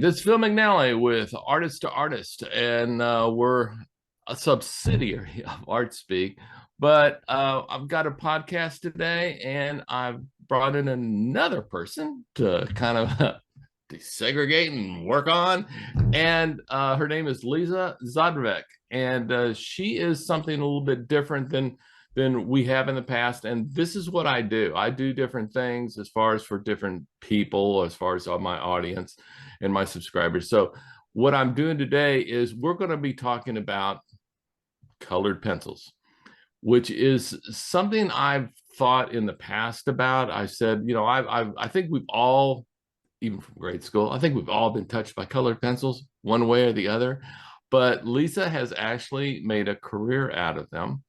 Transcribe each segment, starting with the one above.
this is Phil McNally with Artist to Artist, and we're a subsidiary of ARTSPEAK. But I've got a podcast today, and I've brought in another person to kind of desegregate and work on. And her name is Lisa Zadravec, and she is something a little bit different than we have in the past. And this is what I do. I do different things as far as for different people, as far as my audience and my subscribers. So what I'm doing today is we're going to be talking about colored pencils, which is something I've thought in the past about. I said, I think we've all, even from grade school, I think we've all been touched by colored pencils one way or the other. But Lisa has actually made a career out of them.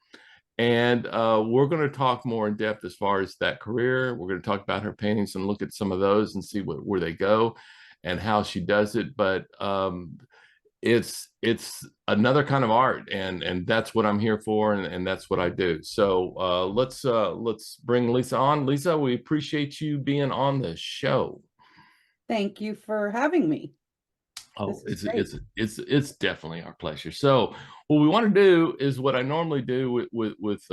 And we're going to talk more in depth as far as that career. We're going to talk about her paintings and look at some of those and see where they go and how she does it. But it's another kind of art, and that's what I'm here for, and that's what I do. So let's bring Lisa on. Lisa, we appreciate you being on the show. Thank you for having me. Oh, it's definitely our pleasure. So what we want to do is what I normally do with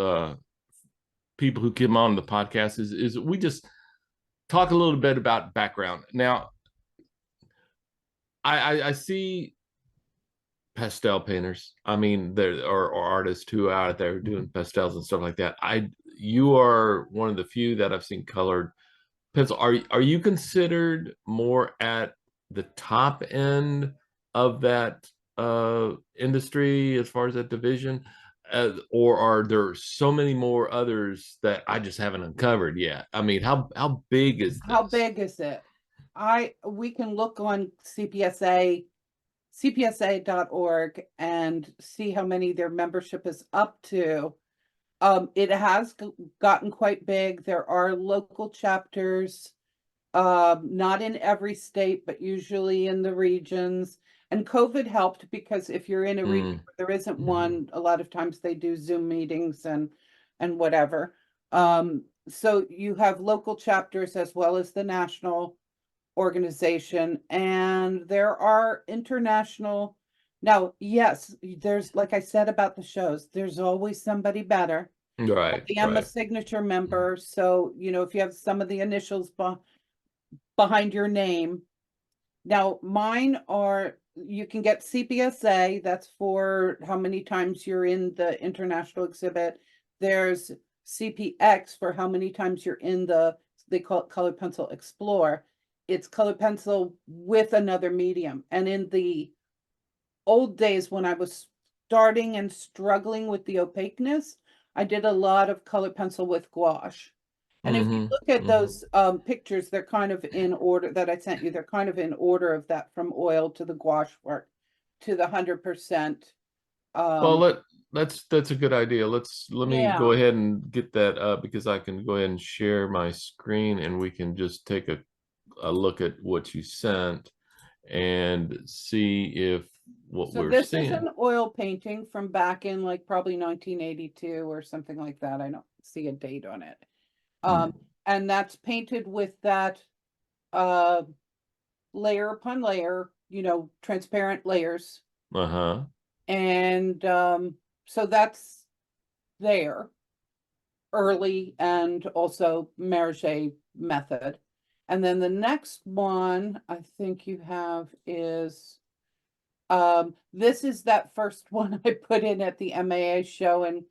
people who come on the podcast is we just talk a little bit about background. Now, I see pastel painters. I mean, there are artists who are out there doing pastels and stuff like that. You are one of the few that I've seen colored pencil. Are you considered more at the top end of that industry as far as that division, or are there so many more others that I just haven't uncovered yet? I mean, how big is this? How big is it? We can look on cpsa.org and see how many their membership is up to. It has gotten quite big. There are local chapters, not in every state, but usually in the regions. And COVID helped because if you're in a region where there isn't one, a lot of times they do Zoom meetings and whatever. So you have local chapters as well as the national organization, and there are international. Now, yes, there's, like I said about the shows, there's always somebody better. Right. I'm a signature member, so if you have some of the initials behind your name. Now, mine are, you can get CPSA, that's for how many times you're in the international exhibit. There's CPX for how many times you're in they call it Colored Pencil Explore. It's colored pencil with another medium. And in the old days when I was starting and struggling with the opaqueness, I did a lot of colored pencil with gouache. And if you look at those pictures, they're kind of in order that I sent you. They're kind of in order of that, from oil to the gouache work to the 100%. Well, that's a good idea. Let me go ahead and get that up, because I can go ahead and share my screen and we can just take a look at what you sent and see if what we're this seeing. Is an oil painting from back in like probably 1982 or something like that. I don't see a date on it. And that's painted with that layer upon layer, transparent layers. And so that's there early, and also Merge method. And then the next one I think you have is this is that first one I put in at the MAA show and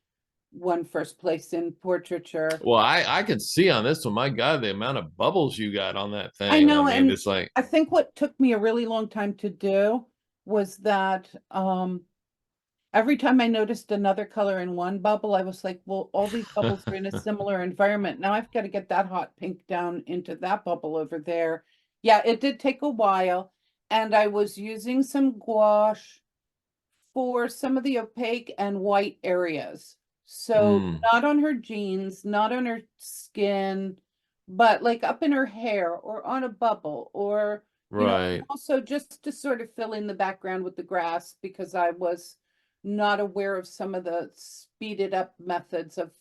won first place in portraiture. Well, I can see on this one, my God, the amount of bubbles you got on that thing. I know, I mean, and it's like, I think what took me a really long time to do was that every time I noticed another color in one bubble, I was like, well, all these bubbles are in a similar environment. Now I've got to get that hot pink down into that bubble over there. Yeah, it did take a while. And I was using some gouache for some of the opaque and white areas. So not on her jeans, not on her skin, but like up in her hair or on a bubble, or also just to sort of fill in the background with the grass, because I was not aware of some of the speeded up methods of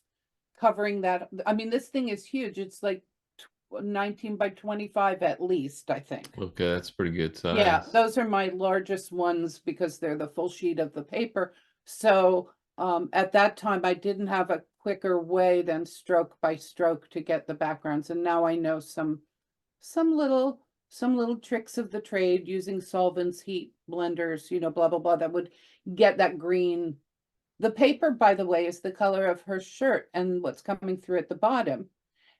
covering that. I mean, this thing is huge. It's like 19 by 25 at least, I think. Okay, that's pretty good Yeah, size. those are my largest ones because they're the full sheet of the paper. So at that time, I didn't have a quicker way than stroke by stroke to get the backgrounds. And now I know some little tricks of the trade using solvents, heat, blenders, blah, blah, blah, that would get that green. The paper, by the way, is the color of her shirt and what's coming through at the bottom.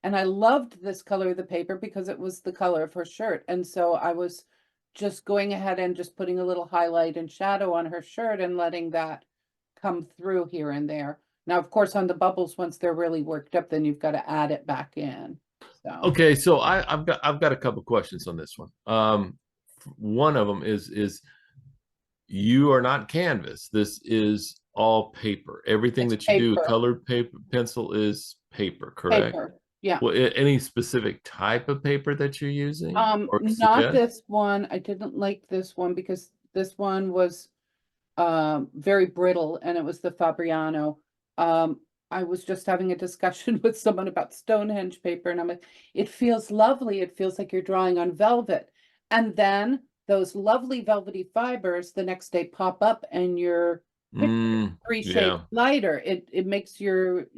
And I loved this color of the paper because it was the color of her shirt. And so I was just going ahead and just putting a little highlight and shadow on her shirt and letting that come through here and there. Now, of course, on the bubbles, once they're really worked up, then you've got to add it back in. So Okay, so I've got a couple questions on this one. One of them is you are not canvas. This is all paper. Everything it's that you do with paper, colored paper pencil is paper, correct? paper. Yeah. Well, any specific type of paper that you're using or Not suggest? this one. I didn't like this one because this one was very brittle and it was the Fabriano. I was just having a discussion with someone about Stonehenge paper and I'm like, it feels lovely. It feels like you're drawing on velvet. And then those lovely velvety fibers the next day pop up and your picture is three shades Yeah, lighter. It makes your,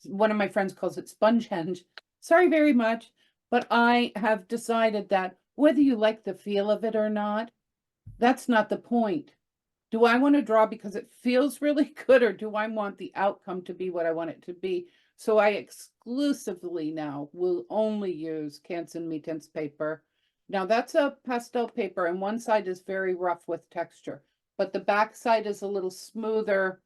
one of my friends calls it spongehenge. Sorry very much, but I have decided that whether you like the feel of it or not, that's not the point. Do I want to draw because it feels really good, or do I want the outcome to be what I want it to be? So I exclusively now will only use Canson Meetens paper. Now that's a pastel paper, and one side is very rough with texture, but the back side is a little smoother,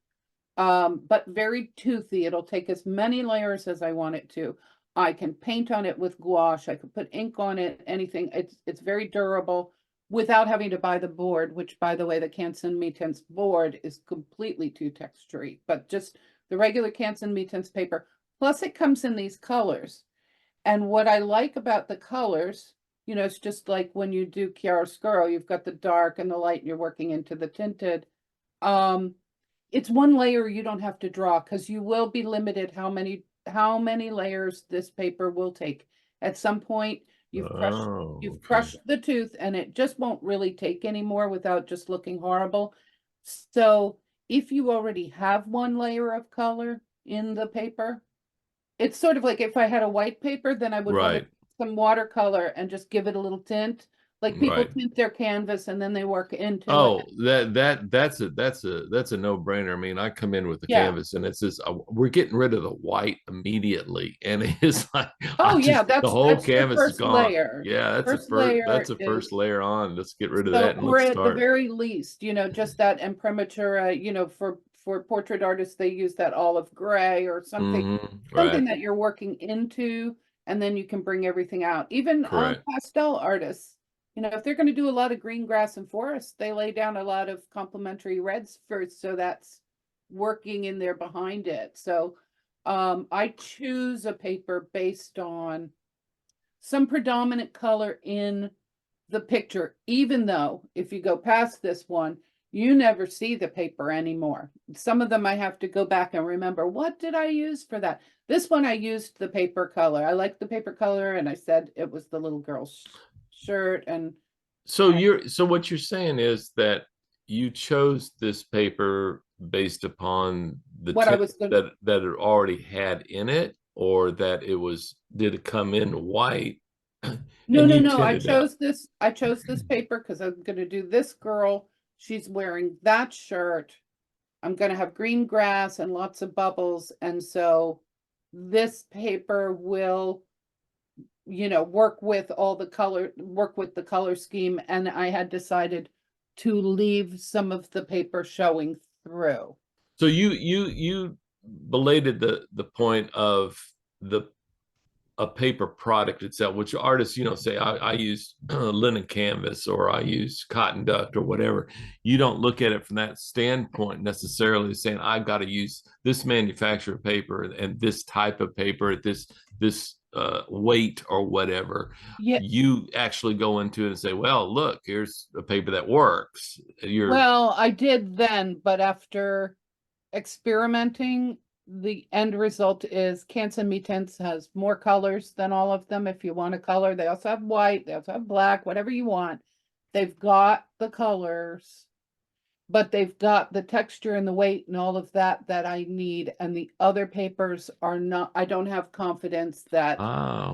but very toothy. It'll take as many layers as I want it to. I can paint on it with gouache. I could put ink on it, anything. It's very durable without having to buy the board, which by the way, the Canson Meetens board is completely too textury, but just the regular Canson Meetens paper. Plus it comes in these colors. And what I like about the colors, it's just like when you do chiaroscuro, you've got the dark and the light and you're working into the tinted. Um, it's one layer you don't have to draw because you will be limited how many layers this paper will take. At some point, you've crushed oh, you've okay. crushed the tooth and it just won't really take anymore without just looking horrible. So if you already have one layer of color in the paper, it's sort of like if I had a white paper, then I would want to Right, some watercolor and just give it a little tint. Like people right. tint their canvas and then they work into it. Oh, that's a no-brainer. I mean, I come in with the Yeah. canvas and it's just we're getting rid of the white immediately. And it's like I Oh yeah, just the that's whole that's the canvas is first gone. layer. Yeah, First layer that's a first is layer on. Let's get rid of so, that and or let's at the start. very least, just that imprimatur, for portrait artists, they use that olive gray or something, Right. something that you're working into, and then you can bring everything out. Even Correct. pastel artists, if they're going to do a lot of green grass and forest, they lay down a lot of complementary reds first, so that's working in there behind it. So, I choose a paper based on some predominant color in the picture, even though if you go past this one, you never see the paper anymore. Some of them I have to go back and remember, what did I use for that? This one I used the paper color. I liked the paper color and I said it was the little girl's shirt and So what you're saying is that you chose this paper based upon the what I tint was going to, that it already had in it, or that did it come in white no, and no, you no. I tinted out? chose this. I chose this paper because I'm going to do this girl. She's wearing that shirt. I'm going to have green grass and lots of bubbles. And so this paper will, work with the color scheme. And I had decided to leave some of the paper showing through. So you belated the point of the a paper product itself, which artists, say I use linen canvas or I use cotton duct or whatever. You don't look at it from that standpoint necessarily, saying I've got to use this manufacturer paper and this type of paper at this weight or whatever. Yeah. You actually go into it and say, well, look, here's a paper that works. You're Well, I did then, but after experimenting, the end result is Canson Me Tints has more colors than all of them. If you want a color, they also have white, they also have black, whatever you want. They've got the colors, but they've got the texture and the weight and all of that that I need. And the other papers are not, I don't have confidence that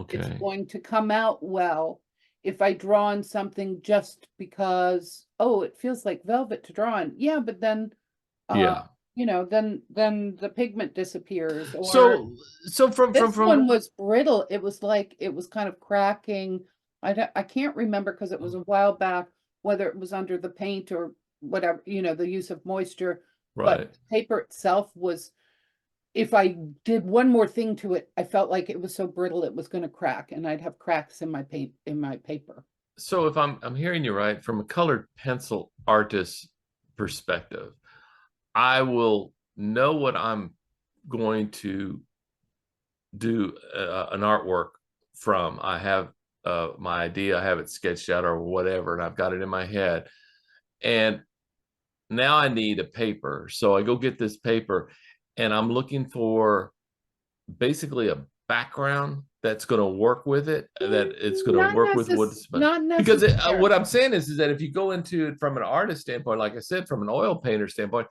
it's Okay. going to come out well if I draw on something just because, oh, it feels like velvet to draw on. Yeah, but then Yeah. then the pigment disappears. Or So this one from was brittle. It was like it was kind of cracking. I can't remember because it was a while back whether it was under the paint or whatever, the use of moisture. But right. the paper itself was, if I did one more thing to it, I felt like it was so brittle it was going to crack, and I'd have cracks in my paint in my paper. So if I'm hearing you right, from a colored pencil artist perspective, I will know what I'm going to do an artwork from. I have my idea, I have it sketched out or whatever, and I've got it in my head. And now I need a paper. So I go get this paper and I'm looking for basically a background that's going to work with it, that it's going to Not work with what's, not because what necessarily. I'm saying is that if you go into it from an artist standpoint, like I said, from an oil painter standpoint,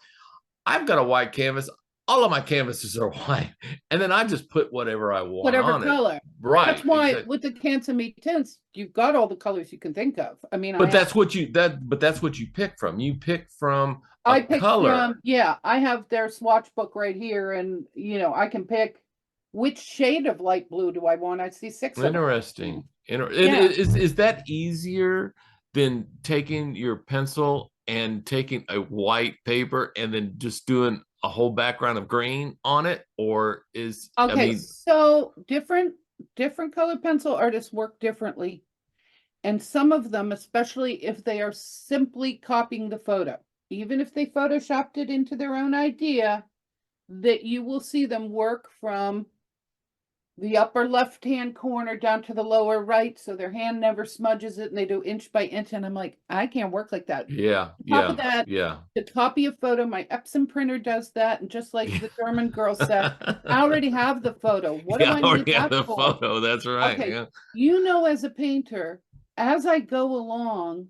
I've got a white canvas. All of my canvases are white, and then I just put whatever I want Whatever on it. color. Right, That's why exactly. with the Canson Me Tints, you've got all the colors you can think of. I mean, But that's what you pick from. You pick from a I picked color. from, yeah, I have their swatch book right here, and I can pick which shade of light blue do I want. I see 6 of them. Interesting. And Yeah. is that easier than taking your pencil and taking a white paper and then just doing a whole background of green on it? Or I Okay, mean, so different color pencil artists work differently. And some of them, especially if they are simply copying the photo, even if they photoshopped it into their own idea, that you will see them work from the upper left-hand corner down to the lower right, so their hand never smudges it, and they do inch by inch. And I'm like, I can't work like that. yeah, On top of yeah, that, yeah. to copy a photo, my Epson printer does that. And just like the German girl said, I already have the photo. What do Yeah, I I need already have that the for? photo. That's right. Okay, Yeah. as a painter, as I go along,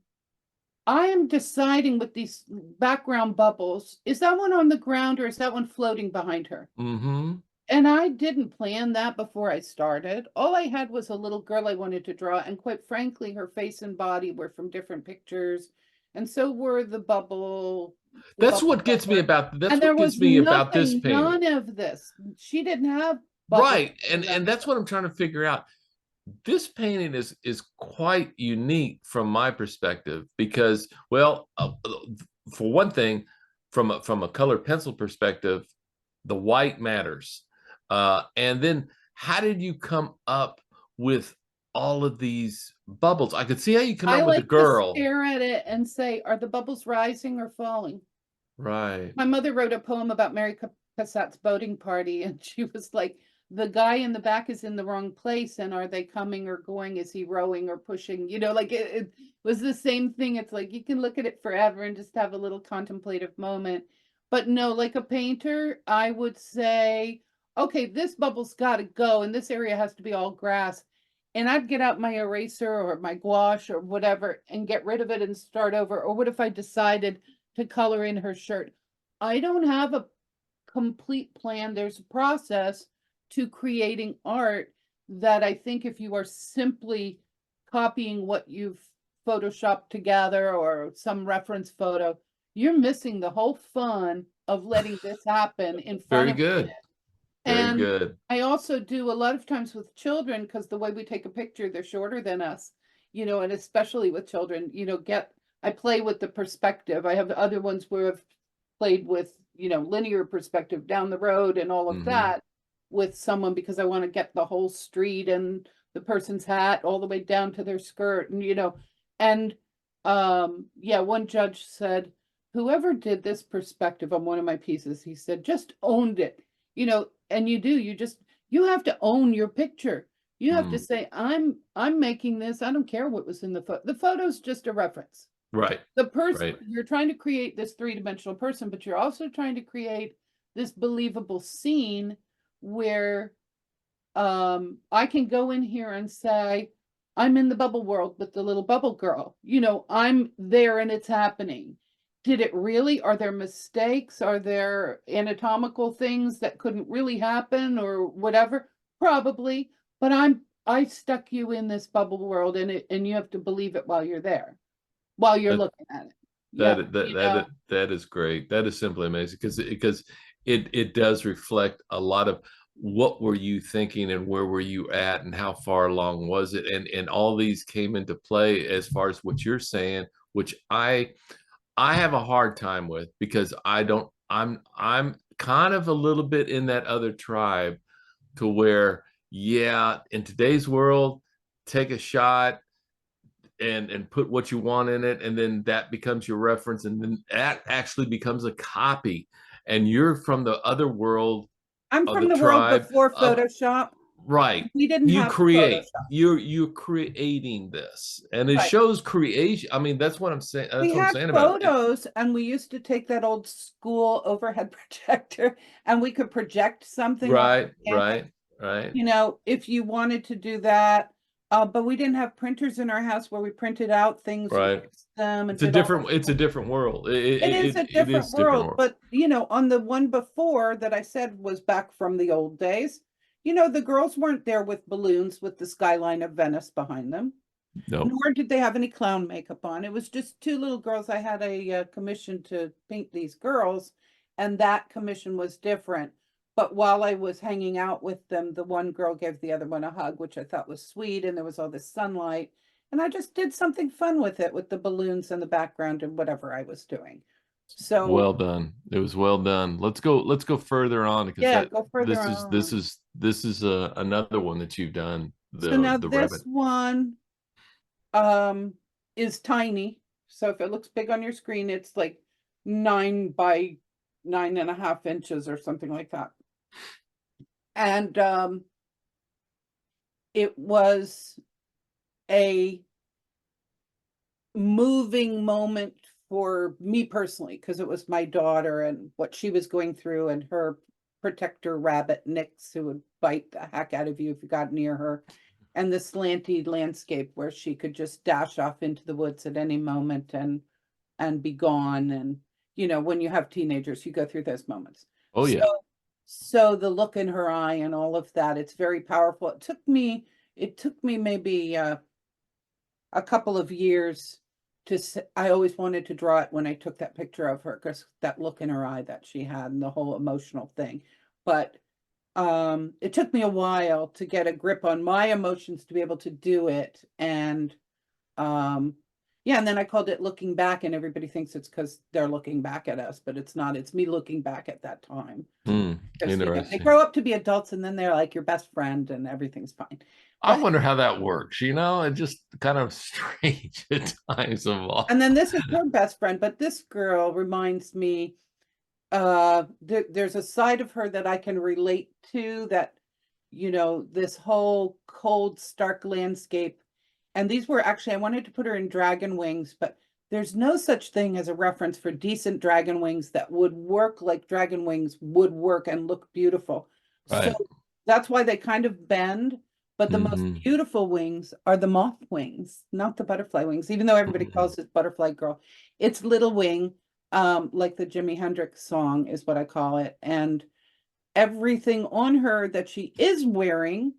I am deciding with these background bubbles, is that one on the ground or is that one floating behind her? Mm-hmm. And I didn't plan that before I started. All I had was a little girl I wanted to draw, and quite frankly, her face and body were from different pictures, and so were the bubble color. That's And there what was gets me about this nothing, painting. none of this. She didn't have bubbles Right. or And that that's stuff. what I'm trying to figure out. This painting is quite unique from my perspective because, well, for one thing, from a colored pencil perspective, the white matters. And then how did you come up with all of these bubbles? I could see how you come I up with the like to girl. stare at it and say, are the bubbles rising or falling? Right. My mother wrote a poem about Mary Cassatt's boating party, and she was like, the guy in the back is in the wrong place, and are they coming or going? Is he rowing or pushing? Like it was the same thing. It's like you can look at it forever and just have a little contemplative moment. But no, like a painter, I would say, okay, this bubble's got to go, and this area has to be all grass. And I'd get out my eraser or my gouache or whatever and get rid of it and start over. Or what if I decided to color in her shirt? I don't have a complete plan. There's a process to creating art that I think if you are simply copying what you've photoshopped together or some reference photo, you're missing the whole fun of letting this happen in front Very of you. good. Very And good. I also do a lot of times with children, because the way we take a picture, they're shorter than us, and especially with children, I play with the perspective. I have other ones where I've played with, linear perspective down the road and all of Hmm. that with someone, because I want to get the whole street and the person's hat all the way down to their skirt. And yeah, one judge said, whoever did this perspective on one of my pieces, he said, just owned it. And you have to own your picture. You have to Mm. say, I'm making this. I don't care what was in the photo. The photo's just a reference. Right. The person, Right. you're trying to create this three-dimensional person, but you're also trying to create this believable scene where I can go in here and say, I'm in the bubble world with the little bubble girl. You know, I'm there and it's happening. Did it really? Are there mistakes? Are there anatomical things that couldn't really happen or whatever? Probably. But I stuck you in this bubble world and you have to believe it while you're there, while you're That looking at it. Yeah, you know. that is great. That is simply amazing because it does reflect a lot of what were you thinking and where were you at and how far along was it, and all these came into play as far as what you're saying, which I have a hard time with because I'm kind of a little bit in that other tribe to where, yeah, in today's world, take a shot and put what you want in it, and then that becomes your reference, and then that actually becomes a copy, and you're from the other world I'm of the from the world tribe before of, Photoshop. right. We didn't You have create, Photoshop. you're creating this, and it Right. shows creation. I mean, that's what I'm saying. We That's what I'm had saying about it. photos and we used to take that old school overhead projector and we could project something on Right, campus, right. you know, if you wanted to do that. But we didn't have printers in our house where we printed out things and Right. fixed them and did all that. It's a different world. It is a It different is a different world, world. but you know, on the one before that I said was back from the old days, you know, the girls weren't there with balloons with the skyline of Venice behind them, No. nor did they have any clown makeup on. It was just two little girls. I had a commission to paint these girls, and that commission was different. But while I was hanging out with them, the one girl gave the other one a hug, which I thought was sweet, and there was all this sunlight. And I just did something fun with it, with the balloons in the background and whatever I was doing. So Well done. It was well done. Let's go further on because yeah, that go further on. this is another one that you've done, So now the this rabbit. one is tiny. So if it looks big on your screen, it's like 9 by 9.5 inches or something like that. And it was a moving moment for me personally because it was my daughter and what she was going through and her protector rabbit Nix, who would bite the heck out of you if you got near her, and the slanty landscape where she could just dash off into the woods at any moment and be gone. And you know, when you have teenagers, you go through those moments. Oh So yeah. so the look in her eye and all of that, it's very powerful. It took me maybe a couple of years I always wanted to draw it when I took that picture of her because that look in her eye that she had and the whole emotional thing. But it took me a while to get a grip on my emotions to be able to do it. And yeah, and then I called it looking back, and everybody thinks it's because they're looking back at us, but it's not. It's me looking back at that time. Because you know, they Interesting. grow up to be adults and then they're like your best friend and everything's fine. I But wonder how that works. You know, it just kind of strange at times of all. and then this is her best friend, but this girl reminds me there's a side of her that I can relate to, that you know, this whole cold stark landscape. And these were actually, I wanted to put her in dragon wings, but there's no such thing as a reference for decent dragon wings that would work like dragon wings would work and look beautiful. So Right. that's why they kind of bend. But the most Hmm. beautiful wings are the moth wings, not the butterfly wings, even though everybody calls it butterfly girl. It's little wing, like the Jimi Hendrix song is what I call it. And everything on her that she is wearing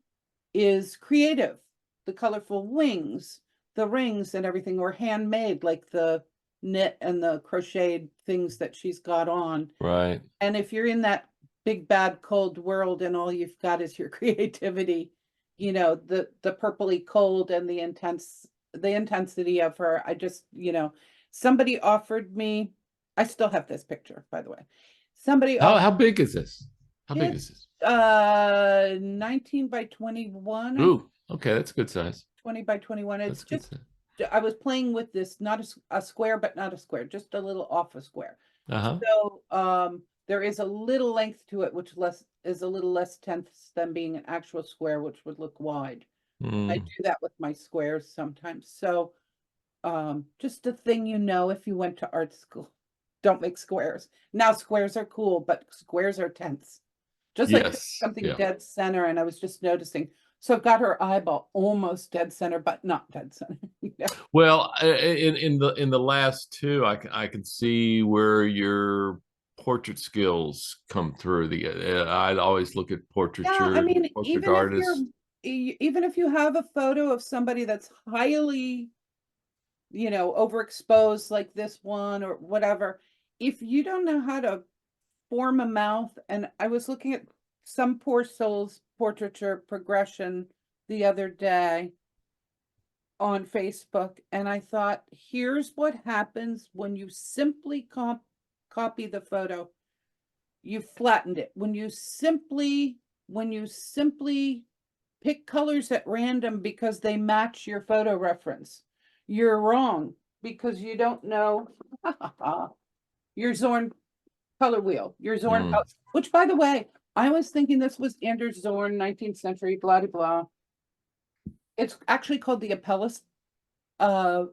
is creative. The colorful wings, the rings and everything were handmade, like the knit and the crocheted things that she's got on. Right. And if you're in that big bad cold world and all you've got is your creativity, you know, the purpley cold and the intensity of her, I just, you know, somebody offered me, I still have this picture, by the way. Somebody offered, How big is this? How big is it's this? 19 by 21, I Ooh, okay, that's a good size. 20 by 21. That's It's a good just, size. I was playing with this, not a square, but not a square, just a little off a square. Uh-huh. So there is a little length to it, which is a little less tenths than being an actual square, which would look wide. I Mm. do that with my squares sometimes. So just a thing, you know, if you went to art school. don't make squares. Now squares are cool, but squares are tense. Just like Yes. something Yeah. dead center, and I was just noticing. So I've got her eyeball almost dead center, but not dead center. Well, in the last two, I can see where your portrait skills come through. I'd always look at Yeah, I portraiture, mean, portrait artists. even if you have a photo of somebody that's highly, overexposed like this one or whatever, if you don't know how to form a mouth, and I was looking at some poor soul's portraiture progression the other day on Facebook, and I thought, here's what happens when you simply copy the photo. You flattened it. When you simply pick colors at random because they match your photo reference, you're wrong because you don't know your Zorn color wheel, your Zorn, Mm, which by the way, I was thinking this was Anders Zorn, 19th century, blah, blah, blah. It's actually called the Apelles uh,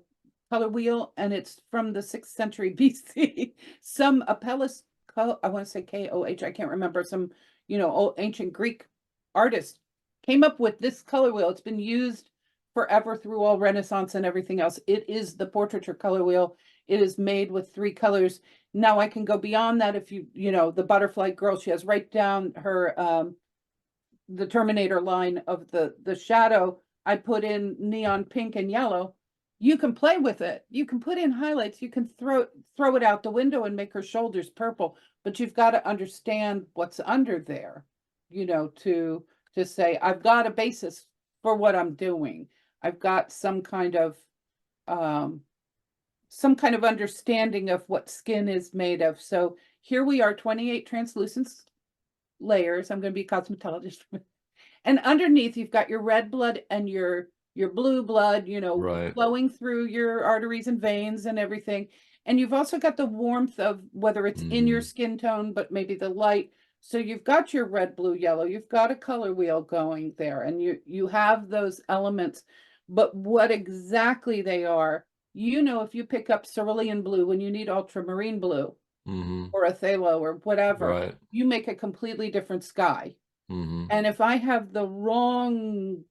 color wheel, and it's from the 6th century BC. Some Apelles, I want to say Koh, I can't remember, some, old ancient Greek artist came up with this color wheel. It's been used forever through all Renaissance and everything else. It is the portraiture color wheel. It is made with 3 colors. Now I can go beyond that. If the butterfly girl, she has right down her the Terminator line of the shadow. I put in neon pink and yellow. You can play with it. You can put in highlights. You can throw it out the window and make her shoulders purple. But you've got to understand what's under there, to say, I've got a basis for what I'm doing. I've got some kind of understanding of what skin is made of. So here we are, 28 translucent layers. I'm going to be a cosmetologist. And underneath you've got your red blood and your blue blood, right. flowing through your arteries and veins and everything. And you've also got the warmth of whether it's in your Mm, skin tone, but maybe the light. So you've got your red, blue, yellow, you've got a color wheel going there, and you have those elements. But what exactly they are, if you pick up cerulean blue when you need ultramarine blue mm-hmm. or a phthalo or whatever, Right. you make a completely different sky. Mm-hmm. And if I have the wrong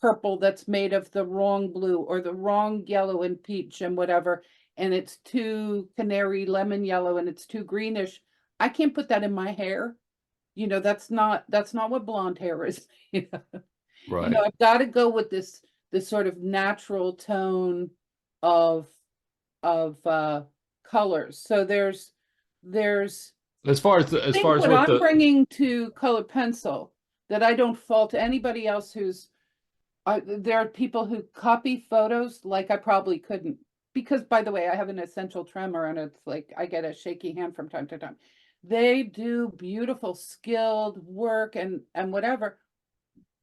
purple that's made of the wrong blue or the wrong yellow and peach and whatever, and it's too canary lemon yellow and it's too greenish, I can't put that in my hair. That's not what blonde hair is. Right. I've got to go with this sort of natural tone of of colors. So there's As think far as what what I'm the bringing to color pencil that I don't fault anybody else who's there are people who copy photos like I probably couldn't, because by the way, I have an essential tremor and it's like I get a shaky hand from time to time. They do beautiful skilled work and whatever.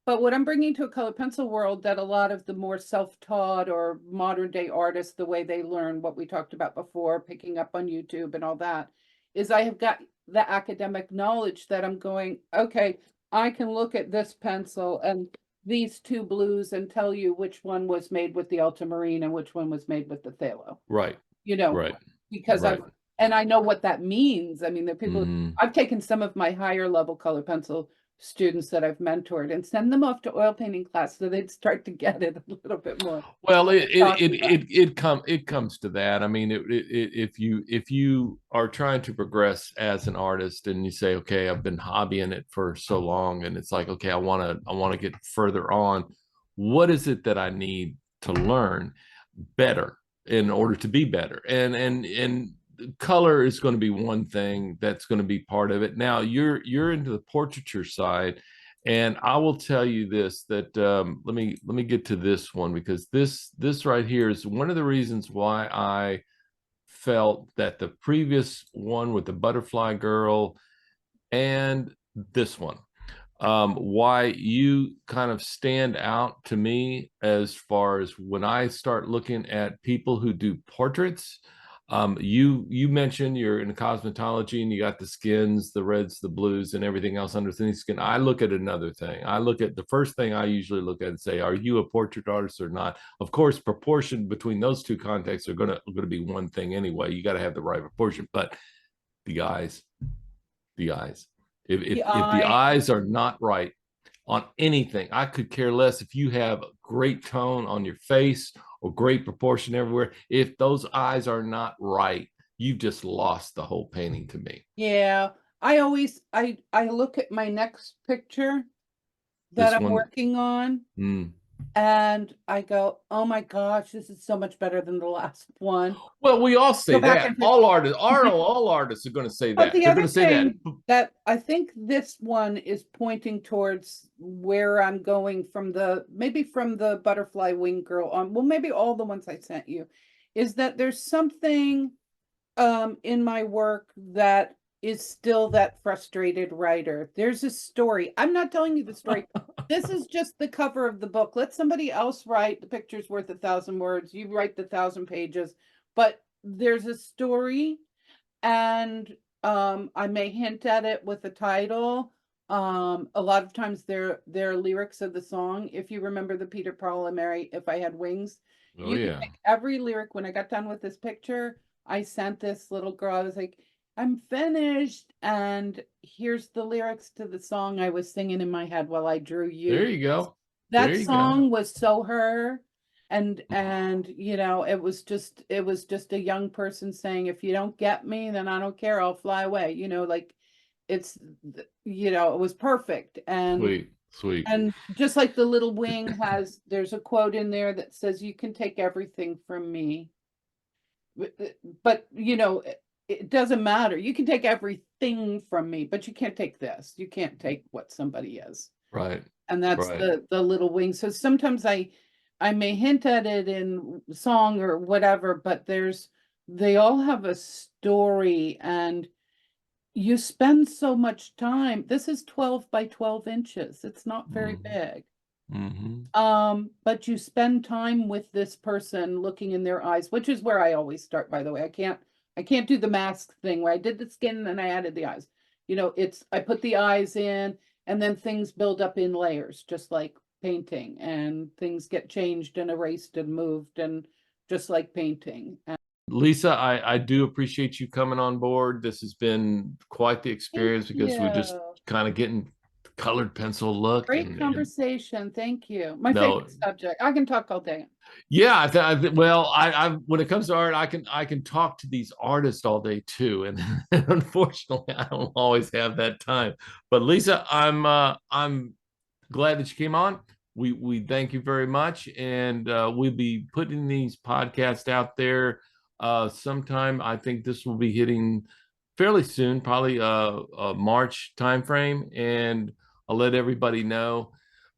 But what I'm bringing to a color pencil world that a lot of the more self-taught or modern day artists, the way they learn what we talked about before, picking up on YouTube and all that, is I have got the academic knowledge that I'm going, okay, I can look at this pencil and these 2 blues and tell you which one was made with the ultramarine and which one was made with the phthalo, right. you know, Right. because Right. I know what that means. I mean, the people, Mm-hmm. I've taken some of my higher level color pencil students that I've mentored and send them off to oil painting class so they'd start to get it a little bit more. Well, Talking about. it comes to that. I mean, if you are trying to progress as an artist and you say, okay, I've been hobbying it for so long, and it's like, okay, I want to get further on. What is it that I need to learn better in order to be better? And color is going to be one thing that's going to be part of it. Now you're into the portraiture side, and I will tell you this, that let me get to this one, because this right here is one of the reasons why I felt that the previous one with the butterfly girl and this one, why you kind of stand out to me as far as when I start looking at people who do portraits. You mentioned you're in cosmetology and you got the skins, the reds, the blues, and everything else underneath the skin. I look at another thing. I look at the first thing I usually look at and say, are you a portrait artist or not? Of course, proportion between those two contexts are gonna be one thing anyway. You got to have the right proportion, but the eyes, the eyes. The If the eye, eyes are not right on anything, I could care less if you have a great tone on your face or great proportion everywhere. If those eyes are not right, you've just lost the whole painting to me. yeah. I look at my next picture that This I'm one, working on mm. and I go, oh my gosh, this is so much better than the last one. Well, we all Go say back that. and All artists, all artists are going to say but that. the They're going other to say that. thing that I think this one is pointing towards where I'm going from maybe from the butterfly wing girl on, well, maybe all the ones I sent you, is that there's something in my work that is still that frustrated writer. There's a story. I'm not telling you the story. This is just the cover of the book. Let somebody else write the picture's worth 1,000 words. You write the 1,000 pages, but there's a story and I may hint at it with the title. A lot of times they're lyrics of the song. If you remember the Peter, Paul, and Mary, If I Had Wings, Oh you can yeah. take every lyric. When I got done with this picture, I sent this little girl. I was like, I'm finished, and here's the lyrics to the song I was singing in my head while I drew There you. you go. There That you go. song was so her, and it was just a young person saying, if you don't get me, then I don't care, I'll fly away, like it's it was perfect. and Sweet, sweet. and just like the little wing has, there's a quote in there that says, you can take everything from me, but it doesn't matter, you can take everything from me, but you can't take this, you can't take what somebody is. Right, And that's right. the little wing. So sometimes I may hint at it in song or whatever, but they all have a story, and you spend so much time. This is 12 by 12 inches. It's not very Mm-hmm. big. Mm-hmm. But you spend time with this person looking in their eyes, which is where I always start, by the way. I can't do the mask thing where I did the skin and I added the eyes. I put the eyes in and then things build up in layers, just like painting, and things get changed and erased and moved, and just like painting. And Lisa, I do appreciate you coming on board. This has been quite the thank experience because we're just you. kind of getting the colored pencil look Great and conversation. Thank you. My no, favorite subject. I can talk all day. yeah, well, I when it comes to art, I can talk to these artists all day too, and unfortunately, I don't always have that time. But Lisa, I'm glad that you came on. We thank you very much, and we'll be putting these podcasts out there sometime. I think this will be hitting fairly soon, probably March timeframe, and I'll let everybody know.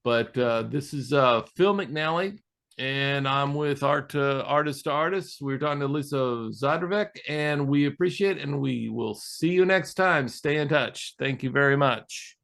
But this is Phil McNally, and I'm with Artist to Artist. We're talking to Lisa Zadravec, and we appreciate it, and we will see you next time. Stay in touch. Thank you very much.